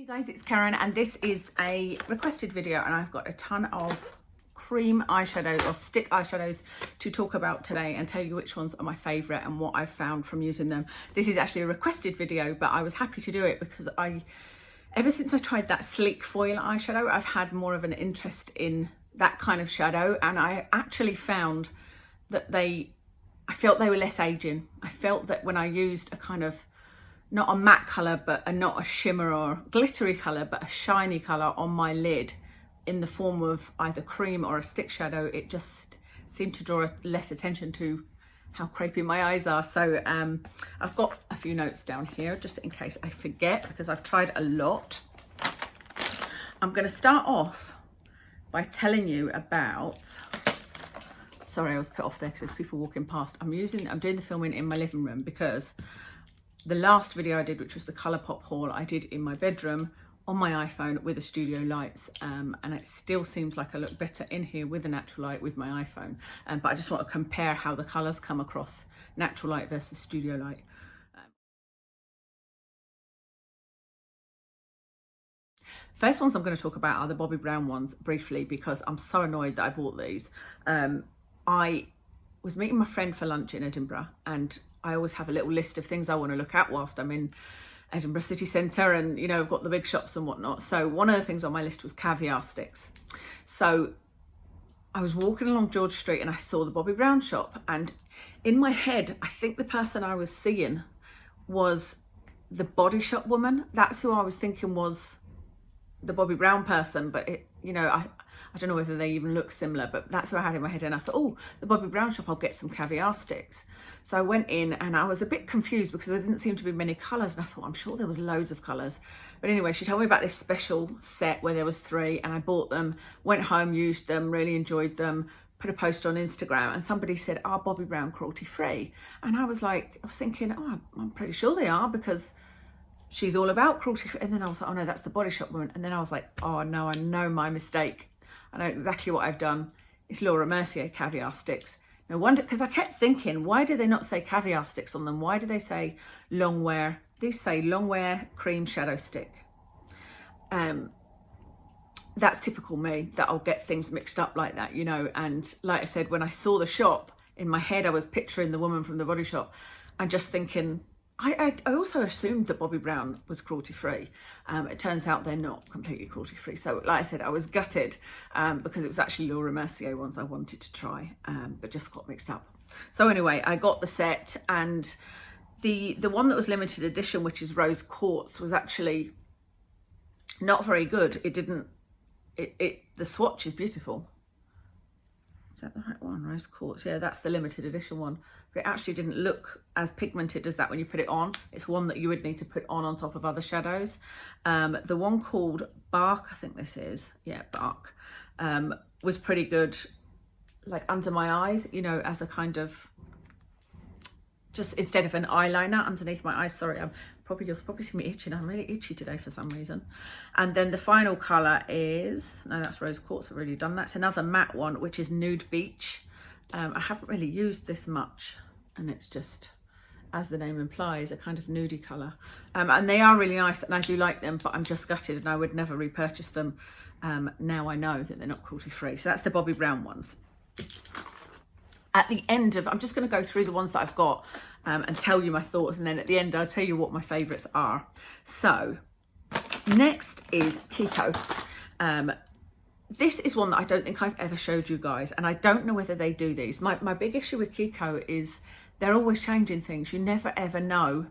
Hey guys, it's Karen and this is a requested video and I've got a ton of cream eyeshadows or stick eyeshadows to talk about today and tell you which ones are my favourite and what I've found from using them. This is actually a requested video, but I was happy to do it because ever since I tried that sleek foil eyeshadow, I've had more of an interest in that kind of shadow, and I actually found that I felt they were less aging. I felt that when I used a kind of, not a matte colour, but not a shimmer or glittery colour, but a shiny colour on my lid in the form of either cream or a stick shadow, it just seemed to draw less attention to how crepey my eyes are. So I've got a few notes down here just in case I forget, because I've tried a lot. I'm going to start off by telling you about, sorry I was put off there because there's people walking past. I'm doing the filming in my living room because the last video I did, which was the Colourpop haul, I did in my bedroom on my iPhone with the studio lights, and it still seems like I look better in here with the natural light with my iPhone, but I just want to compare how the colours come across natural light versus studio light. First ones I'm going to talk about are the Bobbi Brown ones briefly because I'm so annoyed that I bought these. I was meeting my friend for lunch in Edinburgh, and I always have a little list of things I want to look at whilst I'm in Edinburgh city centre, and you know, I've got the big shops and whatnot. So one of the things on my list was caviar sticks. So I was walking along George Street and I saw the Bobbi Brown shop, and in my head I think the person I was seeing was the Body Shop woman. That's who I was thinking was the Bobbi Brown person, but it, you know, I don't know whether they even look similar, but that's what I had in my head. And I thought, oh, the Bobbi Brown shop, I'll get some caviar sticks. So I went in and I was a bit confused because there didn't seem to be many colours. And I thought, I'm sure there was loads of colours. But anyway, she told me about this special set where there was 3, and I bought them, went home, used them, really enjoyed them, put a post on Instagram, and somebody said, are Bobbi Brown cruelty free? And I was thinking, oh, I'm pretty sure they are because she's all about cruelty free. And then I was like, oh no, that's the Body Shop woman. And then I was like, oh no, I know my mistake. I know exactly what I've done. It's Laura Mercier caviar sticks. No wonder, because I kept thinking, why do they not say caviar sticks on them? Why do they say long wear? These say long wear cream shadow stick. That's typical me, that I'll get things mixed up like that, you know. And like I said, when I saw the shop, in my head I was picturing the woman from the Body Shop and just thinking, I also assumed that Bobbi Brown was cruelty free. It turns out they're not completely cruelty free. So like I said, I was gutted because it was actually Laura Mercier ones I wanted to try, but just got mixed up. So anyway, I got the set, and the one that was limited edition, which is Rose Quartz, was actually not very good. The swatch is beautiful. Is that the right one? Rose Quartz. Yeah, that's the limited edition one. But it actually didn't look as pigmented as that when you put it on. It's one that you would need to put on top of other shadows. The one called Bark, I think this is. Yeah, Bark. Was pretty good, like under my eyes, you know, as a kind of, just instead of an eyeliner underneath my eyes. Sorry, you'll probably see me itching. I'm really itchy today for some reason. And then the final colour is, no, that's Rose Quartz. I've already done that. It's another matte one, which is Nude Beach. I haven't really used this much, and it's just, as the name implies, a kind of nudie colour. And they are really nice, and I do like them, but I'm just gutted, and I would never repurchase them. Now I know that they're not cruelty free. So that's the Bobbi Brown ones. At the end of, I'm just going to go through the ones that I've got and tell you my thoughts, and then at the end I'll tell you what my favourites are. So next is Kiko. This is one that I don't think I've ever showed you guys, and I don't know whether they do these. My big issue with Kiko is they're always changing things. You never ever know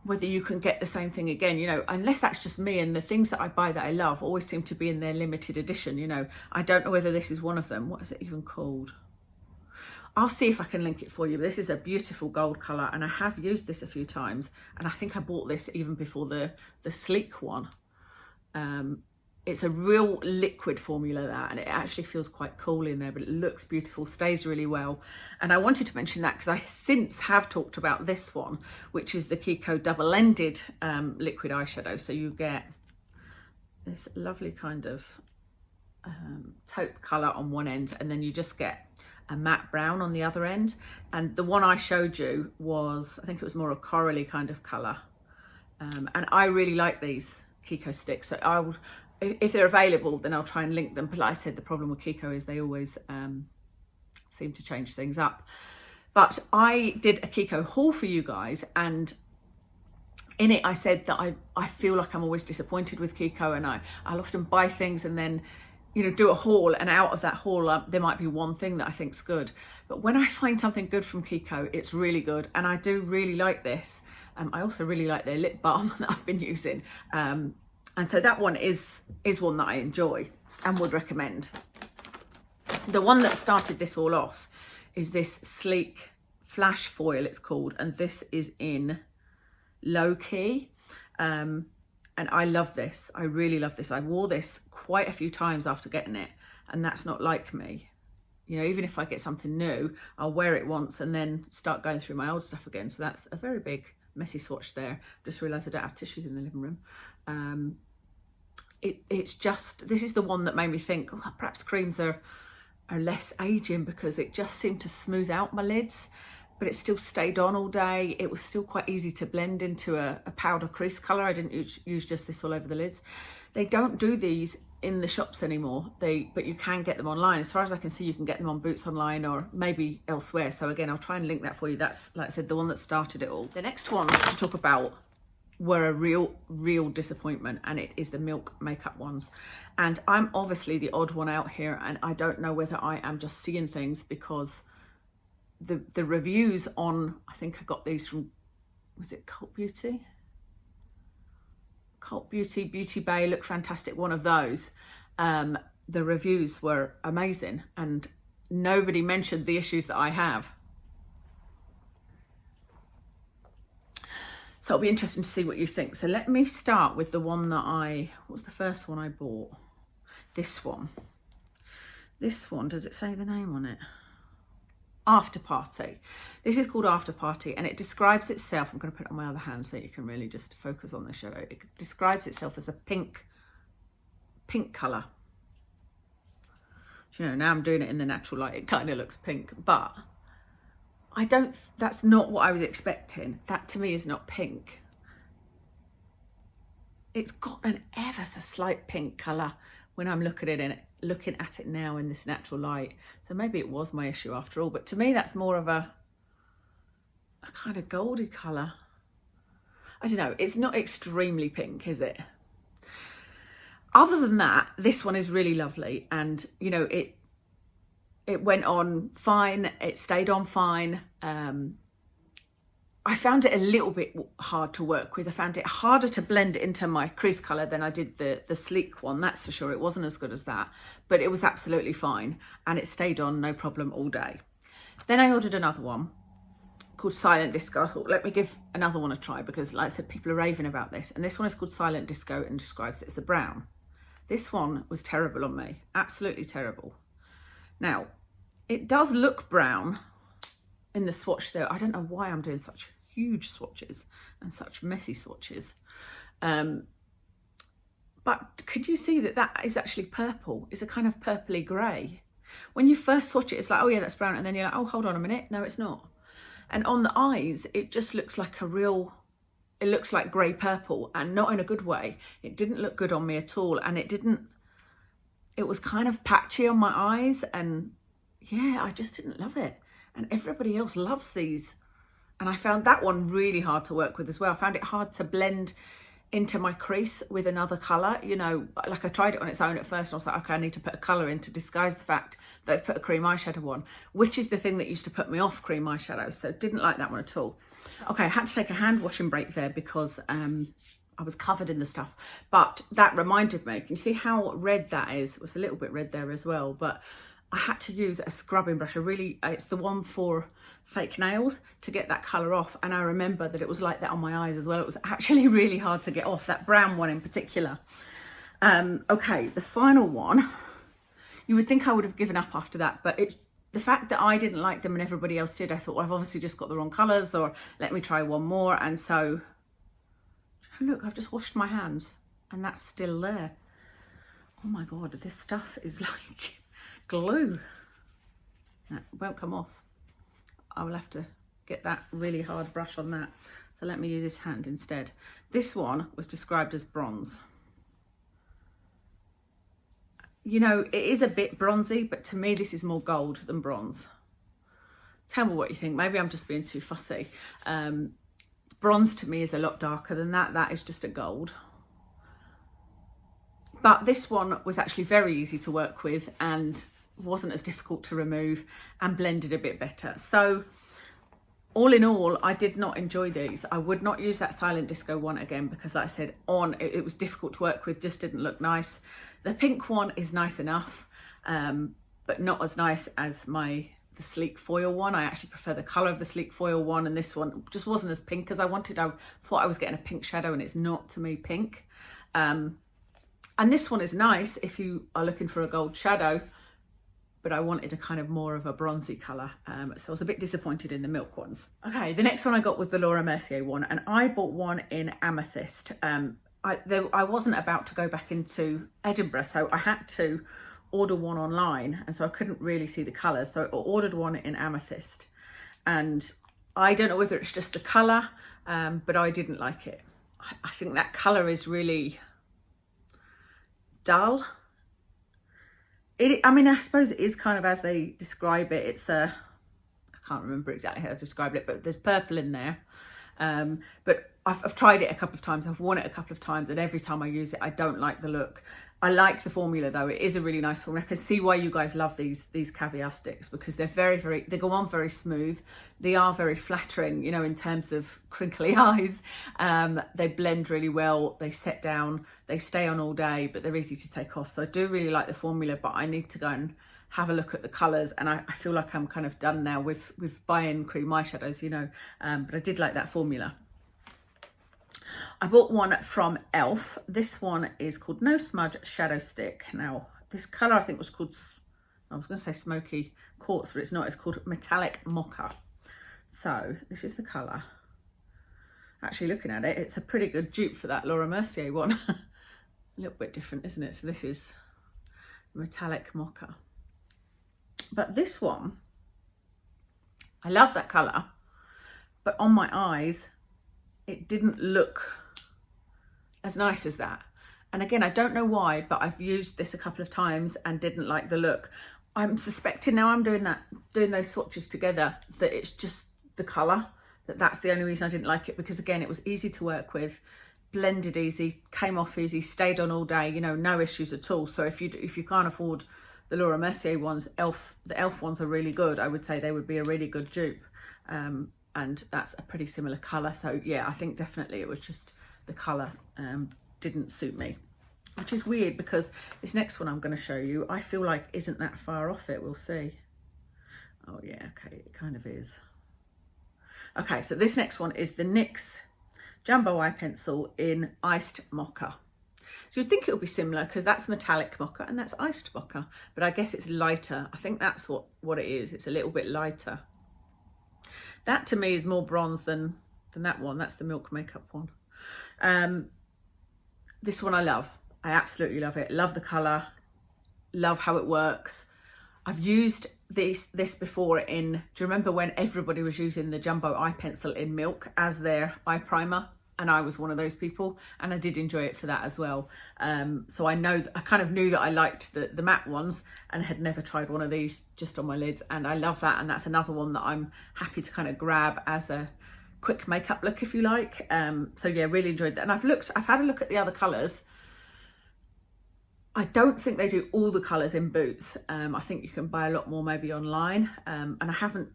whether you can get the same thing again, you know, unless that's just me, and the things that I buy that I love always seem to be in their limited edition, you know. I don't know whether this is one of them. What is it even called? I'll see if I can link it for you. This is a beautiful gold colour, and I have used this a few times, and I think I bought this even before the sleek one. It's a real liquid formula, that, and it actually feels quite cool in there, but it looks beautiful, stays really well. And I wanted to mention that because I since have talked about this one, which is the Kiko double-ended liquid eyeshadow. So you get this lovely kind of taupe colour on one end, and then you just get a matte brown on the other end. And the one I showed you was, I think it was more a corally kind of colour. And I really like these Kiko sticks. So I will, if they're available, then I'll try and link them. But like I said, the problem with Kiko is they always seem to change things up. But I did a Kiko haul for you guys, and in it I said that I feel like I'm always disappointed with Kiko, and I'll often buy things and then, you know, do a haul, and out of that haul there might be one thing that I think's good. But when I find something good from Kiko, it's really good, and I do really like this. I also really like their lip balm that I've been using, and so that one is one that I enjoy and would recommend. The one that started this all off is this Sleek Flash Foil, it's called, and this is in Low Key, and I love this. I really love this. I wore this quite a few times after getting it, and that's not like me. You know, even if I get something new, I'll wear it once and then start going through my old stuff again. So that's a very big messy swatch there. Just realised I don't have tissues in the living room. It's just, this is the one that made me think, oh, perhaps creams are less aging, because it just seemed to smooth out my lids, but it still stayed on all day. It was still quite easy to blend into a powder crease colour. I didn't use just this all over the lids. They don't do these in the shops anymore, but you can get them online. As far as I can see, you can get them on Boots online or maybe elsewhere. So again, I'll try and link that for you. That's, like I said, the one that started it all. The next one to talk about were a real disappointment, and it is the Milk makeup ones. And I'm obviously the odd one out here, and I don't know whether I am just seeing things, because the reviews on, I think I got these from, was it Cult Beauty? Cult Beauty, Beauty Bay, Look Fantastic, one of those. The reviews were amazing, and nobody mentioned the issues that I have. So it'll be interesting to see what you think. So let me start with the one that what was the first one I bought? This one. This one, does it say the name on it? After Party. This is called After Party, and it describes itself, I'm going to put it on my other hand so you can really just focus on the shadow. It describes itself as a pink colour. You know, now I'm doing it in the natural light, it kind of looks pink, but that's not what I was expecting. That to me is not pink. It's got an ever so slight pink colour when I'm looking at it now in this natural light. So maybe it was my issue after all, but to me that's more of a kind of goldy colour. I don't know, it's not extremely pink, is it? Other than that, this one is really lovely, and you know, it went on fine, it stayed on fine. I found it a little bit hard to work with. I found it harder to blend into my crease colour than I did the Sleek one, that's for sure. It wasn't as good as that, but it was absolutely fine, and it stayed on no problem all day. Then I ordered another one called Silent Disco. I thought, let me give another one a try, because like I said, people are raving about this, and this one is called Silent Disco and describes it as the brown. This one was terrible on me, absolutely terrible. Now, it does look brown in the swatch though. I don't know why I'm doing such huge swatches and such messy swatches. But could you see that is actually purple? It's a kind of purpley grey. When you first swatch it, it's like, oh yeah, that's brown. And then you're like, oh, hold on a minute. No, it's not. And on the eyes, it just looks like it looks like grey purple, and not in a good way. It didn't look good on me at all. And it was kind of patchy on my eyes, and yeah, I just didn't love it. And everybody else loves these. And I found that one really hard to work with as well. I found it hard to blend into my crease with another colour. You know, like I tried it on its own at first, and I was like, okay, I need to put a colour in to disguise the fact that I've put a cream eyeshadow on, which is the thing that used to put me off cream eyeshadow. So didn't like that one at all. Okay, I had to take a hand washing break there because I was covered in the stuff. But that reminded me, can you see how red that is? It was a little bit red there as well, but I had to use a scrubbing brush. It's the one for fake nails, to get that colour off. And I remember that it was like that on my eyes as well. It was actually really hard to get off, that brown one in particular. Okay, the final one, you would think I would have given up after that, but it's the fact that I didn't like them and everybody else did. I thought, well, I've obviously just got the wrong colours, or let me try one more. And so, look, I've just washed my hands and that's still there. Oh my God, this stuff is like glue. That won't come off. I will have to get that really hard brush on that. So let me use this hand instead. This one was described as bronze. you know, it is a bit bronzy, but to me this is more gold than bronze. Tell me what you think. Maybe I'm just being too fussy. Bronze to me is a lot darker than that. That is just a gold. But this one was actually very easy to work with and wasn't as difficult to remove and blended a bit better. So all in all, I did not enjoy these. I would not use that Silent Disco one again because, like I said, it was difficult to work with, just didn't look nice. The pink one is nice enough, but not as nice as the sleek foil one. I actually prefer the colour of the sleek foil one, and this one just wasn't as pink as I wanted. I thought I was getting a pink shadow and it's not, to me, pink. And this one is nice if you are looking for a gold shadow, but I wanted a kind of more of a bronzy colour. So I was a bit disappointed in the milk ones. Okay, the next one I got was the Laura Mercier one, and I bought one in Amethyst. I wasn't about to go back into Edinburgh, so I had to order one online, and so I couldn't really see the colours. So I ordered one in Amethyst, and I don't know whether it's just the colour, but I didn't like it. I think that colour is really dull. I mean, I suppose it is kind of as they describe it. It's I can't remember exactly how they've described it, but there's purple in there. But I've tried it a couple of times. I've worn it a couple of times, and every time I use it, I don't like the look. I like the formula though. It is a really nice formula. I can see why you guys love these caviar sticks, because they're they go on very smooth. They are very flattering, you know, in terms of crinkly eyes. They blend really well. They set down, they stay on all day, but they're easy to take off. So I do really like the formula, but I need to go and have a look at the colours, and I feel like I'm kind of done now with buying cream eyeshadows, you know, but I did like that formula. I bought one from Elf. This one is called No Smudge Shadow Stick. Now, this colour I think was called, I was going to say Smoky Quartz, but it's not. It's called Metallic Mocha. So this is the colour. Actually, looking at it, it's a pretty good dupe for that Laura Mercier one. A little bit different, isn't it? So this is Metallic Mocha. But this one, I love that colour, but on my eyes, it didn't look as nice as that. And again, I don't know why, but I've used this a couple of times and didn't like the look. I'm suspecting now I'm doing those swatches together, that it's just the colour, that's the only reason I didn't like it, because again, it was easy to work with, blended easy, came off easy, stayed on all day, you know, no issues at all. So if you can't afford the Laura Mercier ones, the Elf ones are really good. I would say they would be a really good dupe. And that's a pretty similar colour. So yeah, I think definitely it was just the colour didn't suit me, which is weird because this next one I'm going to show you, I feel like isn't that far off it. We'll see. Oh yeah, okay, it kind of is. Okay, so this next one is the NYX Jumbo Eye Pencil in Iced Mocha. So you'd think it would be similar because that's metallic mocha and that's iced mocha, but I guess it's lighter. I think that's what it is. It's a little bit lighter. That to me is more bronze than that one. That's the Milk Makeup one. This one I love. I absolutely love it. Love the colour. Love how it works. I've used this before in, do you remember when everybody was using the Jumbo Eye Pencil in Milk as their eye primer? And I was one of those people, and I did enjoy it for that as well. So I kind of knew that I liked the matte ones and had never tried one of these just on my lids, and I love that. And that's another one that I'm happy to kind of grab as a quick makeup look, if you like. So yeah, really enjoyed that. And I've had a look at the other colours. I don't think they do all the colours in Boots. I think you can buy a lot more maybe online. And I haven't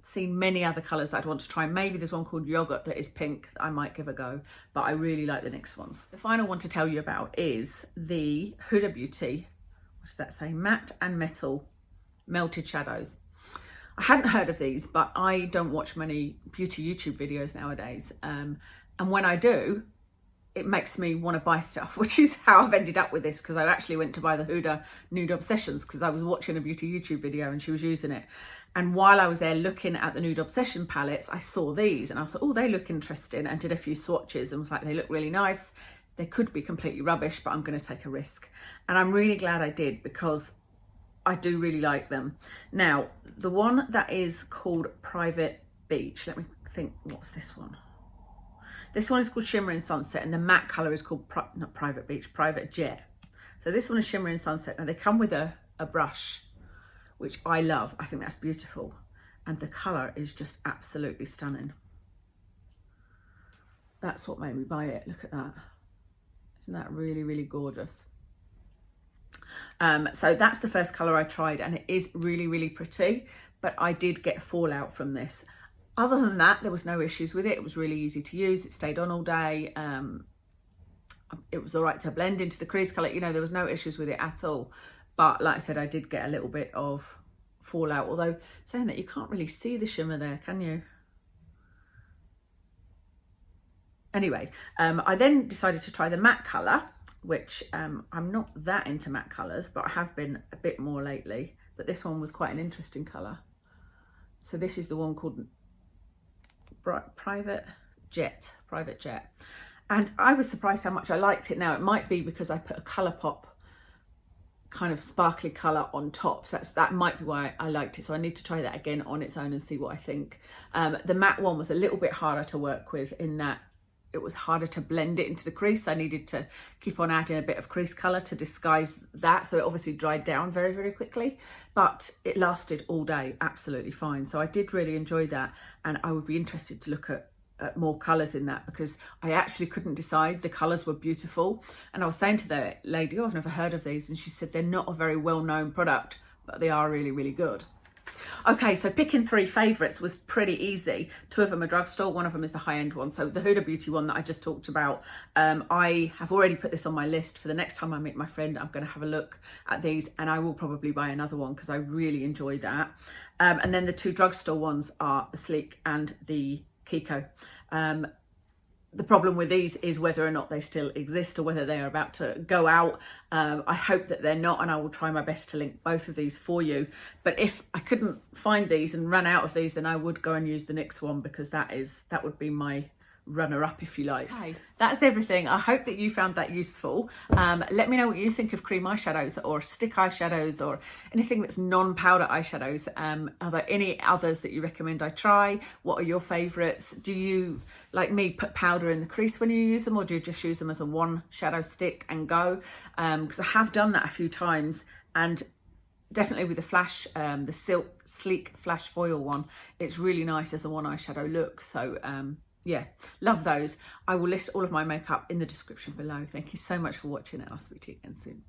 seen many other colours that I'd want to try. Maybe there's one called Yogurt that is pink that I might give a go, but I really like the NYX ones. The final one to tell you about is the Huda Beauty, what does that say? Matte and Metal Melted Shadows. I hadn't heard of these, but I don't watch many beauty YouTube videos nowadays. And when I do, it makes me want to buy stuff, which is how I've ended up with this, because I actually went to buy the Huda Nude Obsessions because I was watching a beauty YouTube video and she was using it. And while I was there looking at the Nude Obsession palettes, I saw these and I was like, oh, they look interesting, and did a few swatches and was like, they look really nice. They could be completely rubbish, but I'm going to take a risk. And I'm really glad I did, because I do really like them. Now, the one that is called Private Beach, let me think, what's this one? This one is called Shimmering Sunset, and the matte colour is called, not Private Beach, Private Jet. So this one is Shimmer in Sunset. Now they come with a brush, which I love. I think that's beautiful. And the colour is just absolutely stunning. That's what made me buy it. Look at that. Isn't that really, really gorgeous? So that's the first colour I tried, and it is really, really pretty, but I did get fallout from this. Other than that, there was no issues with it. It was really easy to use. It stayed on all day. It was all right to blend into the crease colour. You know, there was no issues with it at all. But like I said, I did get a little bit of fallout, although saying that, you can't really see the shimmer there, can you? Anyway, I then decided to try the matte colour, which I'm not that into matte colours, but I have been a bit more lately. But this one was quite an interesting colour. So this is the one called Private Jet. And I was surprised how much I liked it. Now, it might be because I put a Colourpop kind of sparkly colour on top. So that might be why I liked it. So I need to try that again on its own and see what I think. The matte one was a little bit harder to work with in that it was harder to blend it into the crease. I needed to keep on adding a bit of crease colour to disguise that. So it obviously dried down very, very quickly, but it lasted all day absolutely fine. So I did really enjoy that. And I would be interested to look at more colours in that, because I actually couldn't decide. The colours were beautiful. And I was saying to the lady, oh, I've never heard of these. And she said, they're not a very well-known product, but they are really, really good. Okay, so picking 3 favourites was pretty easy. 2 of them are drugstore, 1 of them is the high-end one. So the Huda Beauty one that I just talked about, I have already put this on my list for the next time I meet my friend. I'm going to have a look at these, and I will probably buy another one because I really enjoyed that. And then the 2 drugstore ones are the Sleek and the Kiko. The problem with these is whether or not they still exist or whether they are about to go out. I hope that they're not, and I will try my best to link both of these for you. But if I couldn't find these and run out of these, then I would go and use the NYX one, because that would be my runner-up, if you like. Okay, that's everything. I hope that you found that useful. Let me know what you think of cream eyeshadows or stick eyeshadows or anything that's non-powder eyeshadows. Are there any others that you recommend I try? What are your favourites? Do you, like me, put powder in the crease when you use them, or do you just use them as a one shadow stick and go? Because I have done that a few times, and definitely with the flash, the Sleek Flash Foil one, it's really nice as a one eyeshadow look. So yeah, love those. I will list all of my makeup in the description below. Thank you so much for watching, and I'll speak to you again soon.